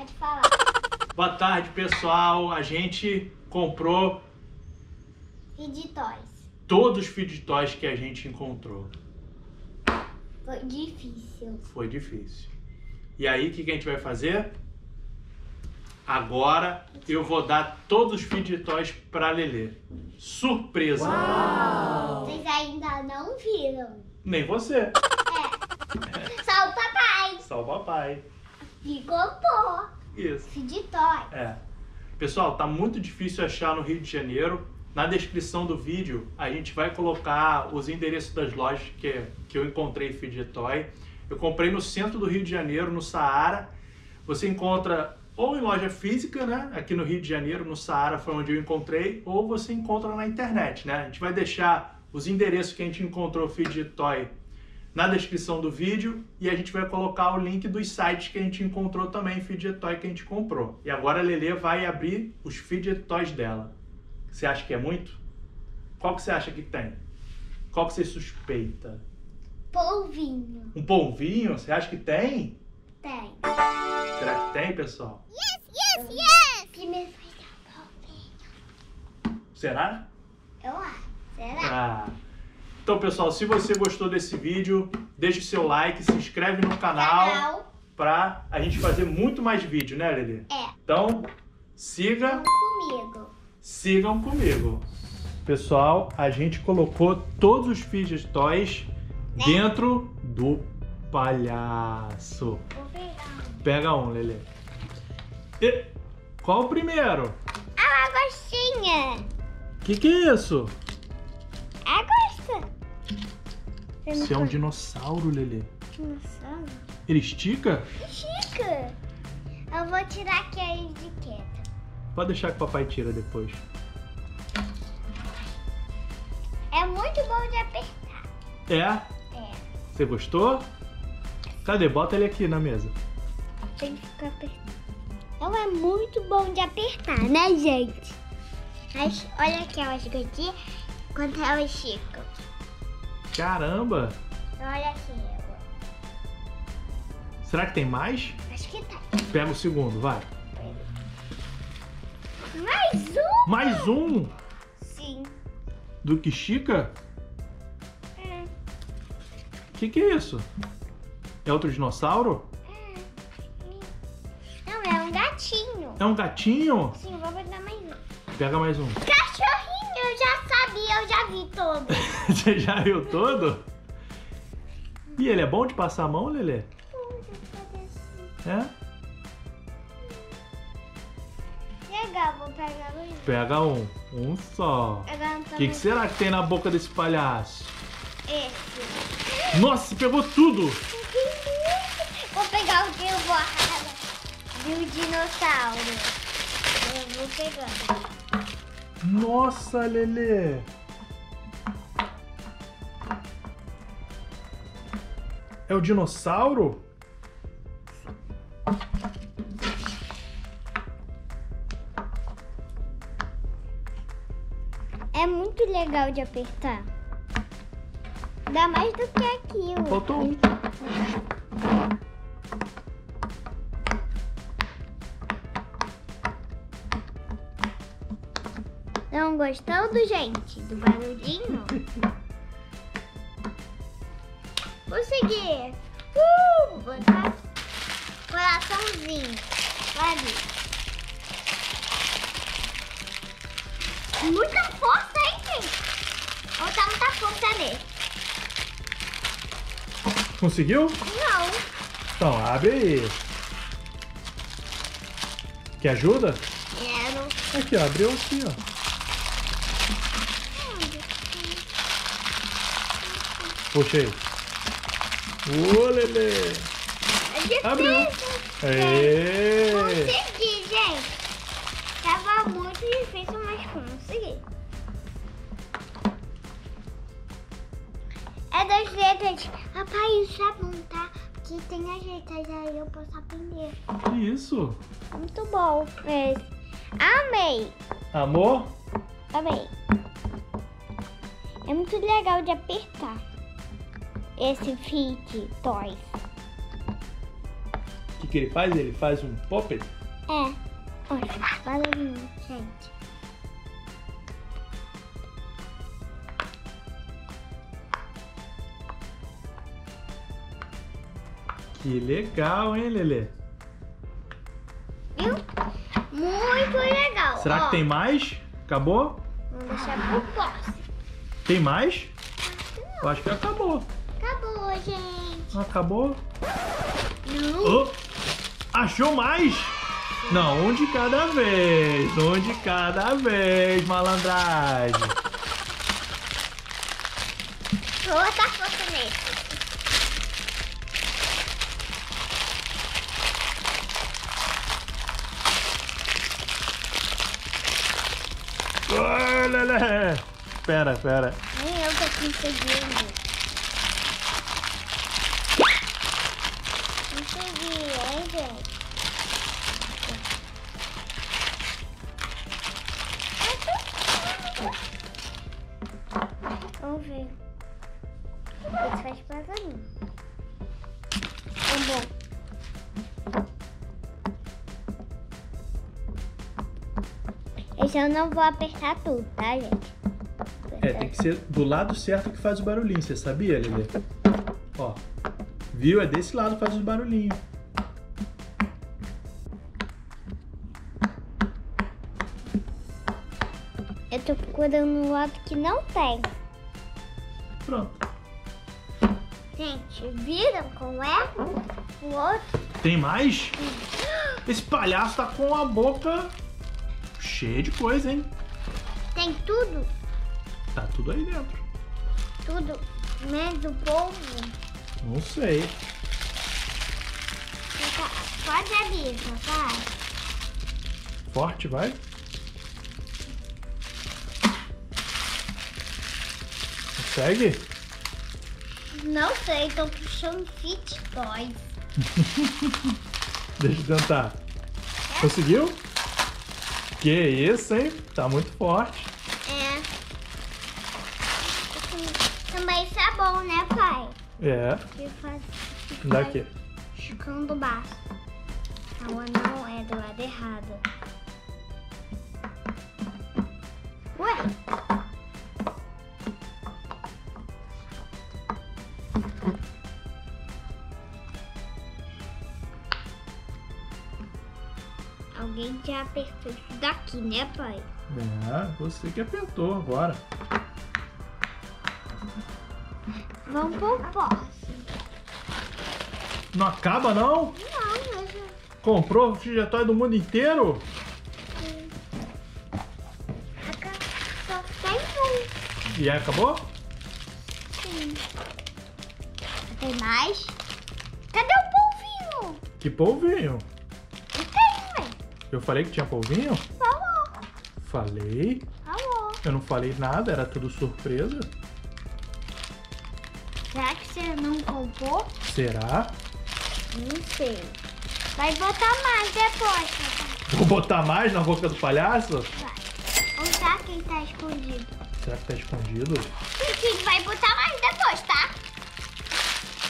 Pode falar. Boa tarde, pessoal. A gente comprou Feed Toys. todos os Feed Toys que a gente encontrou. Foi difícil. Foi difícil. E aí, o que a gente vai fazer? Agora eu vou dar todos os Feed Toys pra Lelê. Surpresa! Uau. Vocês ainda não viram. Nem você. É. Só o papai. Só o papai. E comprou. Isso. Feed Toys. É. Pessoal, tá muito difícil achar no Rio de Janeiro. Na descrição do vídeo a gente vai colocar os endereços das lojas que eu encontrei Feed Toy. Eu comprei no centro do Rio de Janeiro, no Saara. Você encontra ou em loja física, né? Aqui no Rio de Janeiro, no Saara foi onde eu encontrei, ou você encontra na internet, né? A gente vai deixar os endereços que a gente encontrou Feed Toy na descrição do vídeo e a gente vai colocar o link dos sites que a gente encontrou também Feed Toy que a gente comprou. E agora a Lelê vai abrir os Feed Toys dela. Você acha que é muito? Qual que você acha que tem? Qual que você suspeita? Polvinho. Um polvinho? Você acha que tem? Tem. Será que tem, pessoal? Yes! Primeiro vai dar polvinho. Será? Eu acho. Será? Ah. Então, pessoal, se você gostou desse vídeo, deixe o seu like, se inscreve no canal pra a gente fazer muito mais vídeo, né, Lelê? É. Então, sigam comigo. Pessoal, a gente colocou todos os Feed Toys dentro do palhaço. Vou pegar. Pega um, Lelê. E qual o primeiro? A lagostinha. Que é isso? Agosta. Isso é um dinossauro, Lelê. Dinossauro? Ele estica? Chica. Eu vou tirar aqui a etiqueta. Pode deixar que o papai tira depois. É muito bom de apertar. É? É. Você gostou? Cadê? Bota ele aqui na mesa. Tem que ficar apertando. Então é muito bom de apertar, né, gente? Mas olha aqui elas gotinhas quando elas esticam. Caramba! Olha aqui. Será que tem mais? Acho que tá. Pega o segundo, vai. Mais um? Mais um? Sim. Do que estica? É. Que é isso? É outro dinossauro? Não, é um gatinho. É um gatinho? Sim, vou pegar mais um. Pega mais um. Cachorrinho, eu já sabia, eu já vi todo. Você já viu todo? E ele é bom de passar a mão, Lelê? É? Legal, vou pegar dois. Pega um. Um só. O que será que tem na boca desse palhaço? Esse. Nossa, pegou tudo! Vou pegar o que eu vou e o dinossauro. Eu vou pegando. Nossa, Lelê! É o dinossauro? É muito legal de apertar. Dá mais do que aquilo. Faltou um. Não gostou, gente, do barulhinho? Vou seguir. Vou botar coraçãozinho. Ali. Muita força, hein, gente? Vou botar muita força nele. Conseguiu? Não. Então, abre aí. Quer ajuda? Quero. Aqui, ó. Abriu aqui, ó. Puxa aí. Ô, Lelê. É difícil. Abriu. Aê. Consegui, gente. Tava muito difícil, mas consegui. É das letras. Papai, isso é bom, tá? Porque tem as letras aí, eu posso aprender. Que isso? Muito bom. Amei. Amor? Amei. É muito legal de apertar esse Feed Toys. O que ele faz? Ele faz um puppet? É. Olha, barulhinho, gente. Que legal, hein, Lelê? Viu? Muito legal. Será que tem mais? Acabou? Vamos deixar pro próximo. Tem mais? Eu acho que acabou. Acabou, gente. Acabou? Não. Oh, achou mais? Não, um de cada vez. Um de cada vez, malandragem. Vou botar força nesse. Oh, Lelê. Pera. Nem eu tô conseguindo. Consegui, hein, gente? Vamos ver. Esse faz pra mim. Tá bom. Esse eu não vou apertar tudo, tá, gente? É, tem que ser do lado certo que faz o barulhinho, você sabia, Lelê? Ó, viu? É desse lado que faz os barulhinhos. Eu tô procurando um lado que não tem. Pronto. Gente, viram como é? O outro. Tem mais? Esse palhaço tá com a boca cheia de coisa, hein? Tem tudo. Tá tudo aí dentro. Tudo. Menos o polvo. Não sei. Pode abrir, papai. Forte, vai? Consegue? Não sei, tô puxando Fit Toys. Deixa eu tentar. Conseguiu? Que isso, hein? Tá muito forte. É. Também isso é bom, né, pai? É. Daqui. Chocando o baço. A água não é do lado errado. Ué? Alguém já apertou isso daqui, né, pai? É, você que apertou agora. Vamos pro próximo. Não acaba, não? Não, mas... Comprou o Fidget do mundo inteiro? Só tem um. E aí, acabou? Sim. Tem mais? Cadê o polvinho? Que polvinho? Não tem, ué. Eu falei que tinha polvinho? Falou. Falei. Falou. Eu não falei nada, era tudo surpresa. Será que você não comprou? Será? Não sei. Vai botar mais depois, papai. Vou botar mais na boca do palhaço? Vai. Ou será que ele tá escondido? Será que tá escondido? Sim, vai botar mais depois, tá?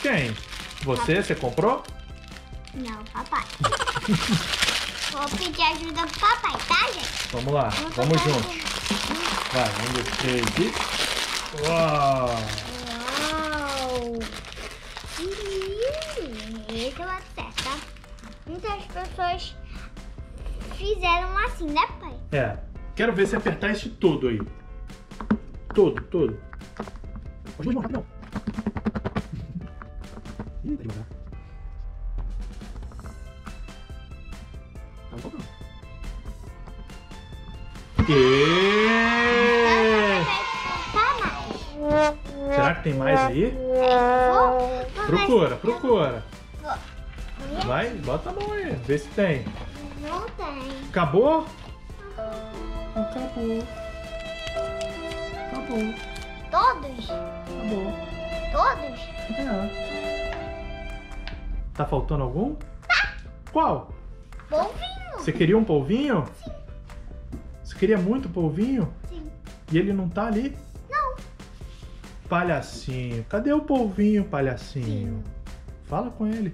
Quem? Você? Você comprou? Não, papai. Vou pedir ajuda pro papai, tá, gente? Vamos lá, vamos juntos. Vai, 1, 2, 3 e... Uau! Uau! Esse é o certo, tá? Muitas pessoas fizeram assim, né, pai? É, quero ver se apertar esse todo aí. Todo. Pode não, não. Ih, tá devagar. Tá voltando. Será que tem mais aí? Procura. Vai, bota a mão aí, vê se tem. Não tem. Acabou? Acabou. Todos? Acabou. Todos? É. Tá faltando algum? Qual? Polvinho? Você queria um polvinho? Sim. Você queria muito polvinho? Sim. E ele não tá ali? Não. Palhacinho. Cadê o polvinho, palhacinho? Fala com ele.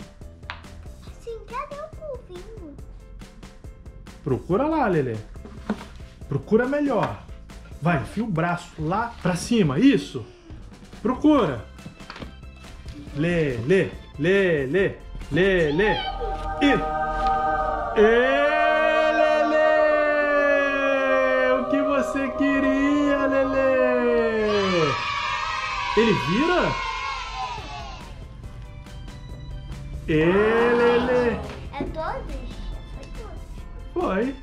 Sim, cadê o Procura lá, Lelê. Procura melhor. Vai, enfia o braço lá pra cima. Isso. Procura. Lê. Lelê. Lelê! O que você queria, Lelê? Ele vira? Lelê! É todos? Foi todos. Foi.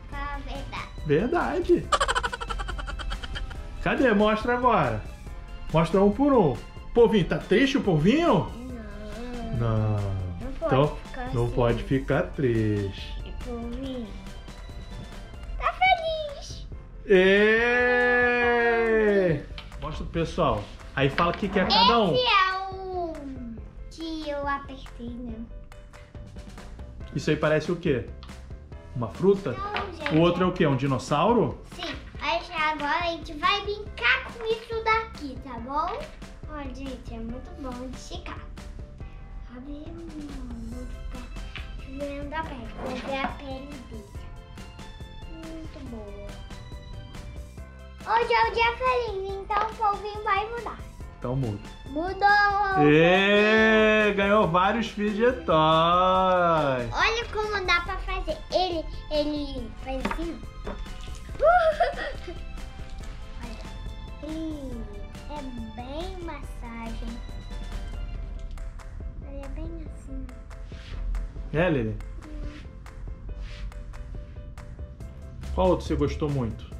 Fala a verdade. Verdade. Cadê? Mostra agora. Mostra um por um. Polvinho, tá triste o polvinho? Não. Não. Não pode Então, ficar não assim. pode ficar triste. Polvinho. Tá feliz. Mostra pro pessoal. Aí fala o que é cada um. Esse é o que eu apertei, né? Isso aí parece o quê? Uma fruta? Não, gente. O outro é o quê? Um dinossauro? Sim, mas agora a gente vai brincar com isso daqui, tá bom? Olha, gente, é muito bom de esticar. Sabe? Vou ficar vendo a pele, vou ver a pele dele. Muito boa. Hoje é o dia feliz, então o polvinho vai mudar. Então muda. Mudou! Ganhou vários fidget toys. Olha como dá pra fazer. Ele faz assim. Olha, ele é bem massagem. Ele é bem assim. Lelê? Qual outro você gostou muito?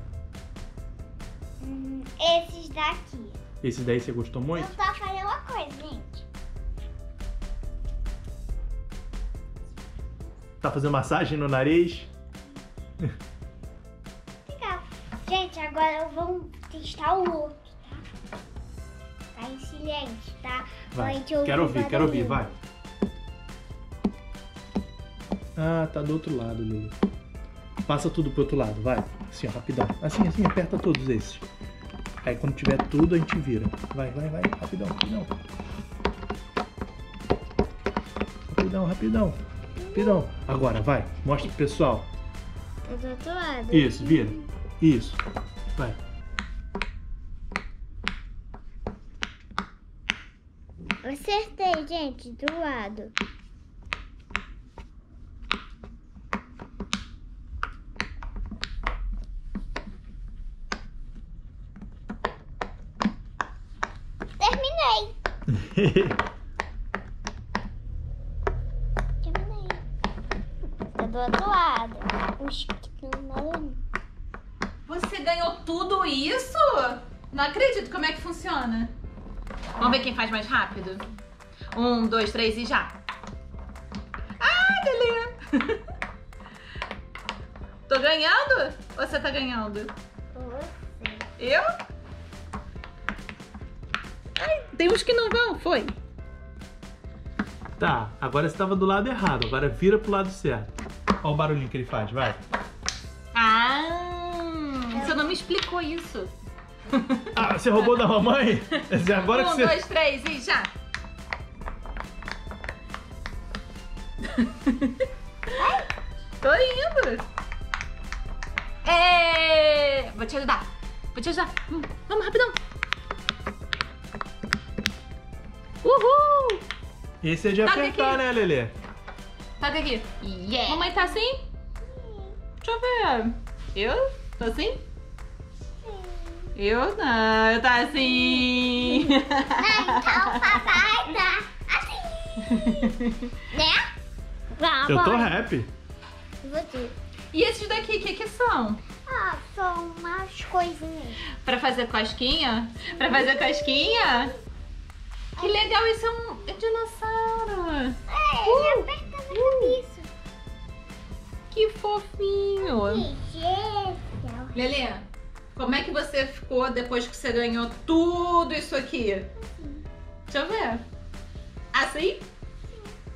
Esses daqui. Esse daí você gostou muito? Eu só falei uma coisa, gente. Tá fazendo massagem no nariz? Legal. Gente, agora vamos testar o outro, tá? Tá em silêncio, tá? Vai. Pra gente ouvir Quero o ouvir, barulhinho. vai. Ah, tá do outro lado, Lili. Passa tudo pro outro lado, vai. Assim, ó, rapidão. Assim, aperta todos esses. Aí quando tiver tudo, a gente vira. Vai, rapidão. Rapidão. Agora, vai. Mostra pro pessoal. Tá do outro lado. Isso, vira. Isso. Vai. Acertei, gente, do lado. Terminei. Tá do outro lado. Os que estão marrom. Você ganhou tudo isso? Não acredito. Como é que funciona? Vamos ver quem faz mais rápido? 1, 2, 3 e já. Ah, Lelê! Tô ganhando? Ou você tá ganhando? Você. Eu? Ai, tem uns que não vão, foi? Tá, agora você tava do lado errado. Agora vira pro lado certo. Olha o barulhinho que ele faz, vai. Ah, você não me explicou isso. Ah, você roubou da mamãe? Agora que 1, você... 2, 3 e já. Tô indo. Vou te ajudar. Vamos, rapidão. Uhul. Esse é de Tá apertar, aqui. né, Lelê? Toca aqui. Mamãe tá assim? Deixa eu ver. Eu? Tô assim? Eu não, eu tá assim. Não, então papai tá assim. Né? Eu tô happy. Você. E esses daqui, o que são? Ah, são umas coisinhas. Pra fazer cosquinha? Pra fazer cosquinha? Que legal, isso é um dinossauro. Ele aperta na cabeça. Que fofinho. Que jeito. Lelê, como é que você ficou depois que você ganhou tudo isso aqui? Deixa eu ver. Assim?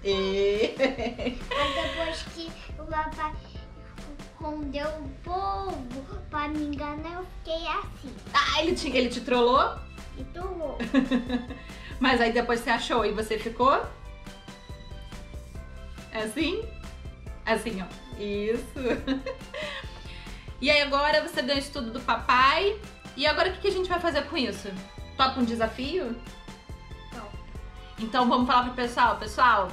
Mas depois que o papai escondeu o povo pra me enganar, eu fiquei assim. Ah, ele te trollou? E turrou. Mas aí depois você achou e você ficou? É assim? Assim, ó. Isso. E aí agora você ganha isso tudo do papai. E agora o que a gente vai fazer com isso? Topa um desafio? Top. Então vamos falar pro pessoal. Pessoal,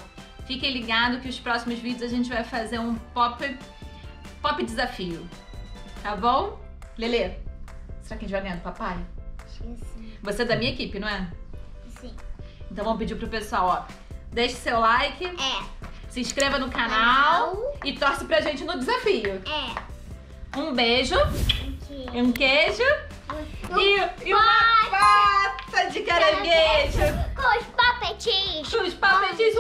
fiquem ligados que os próximos vídeos a gente vai fazer um pop desafio. Tá bom? Lelê, será que a gente vai ganhar do papai? Acho que sim. Você é da minha equipe, não é? Sim. Então vamos pedir pro pessoal, ó. Deixe seu like, É. se inscreva no canal e torce pra gente no desafio. É. Um beijo, Aqui. um queijo e uma pata de caranguejo Com os papetinhos. com os papetinhos.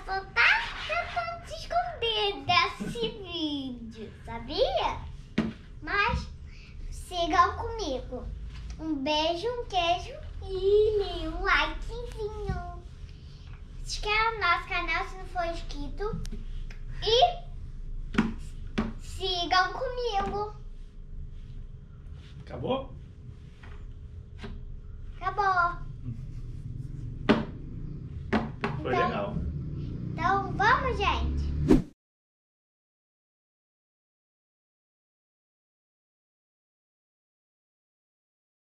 Só tá tentando se esconder desse vídeo, sabia? Mas sigam comigo. Um beijo, um queijo e um likezinho. Se inscreva no nosso canal se não for inscrito. E sigam comigo. Acabou? Acabou. Foi legal. Então vamos, gente.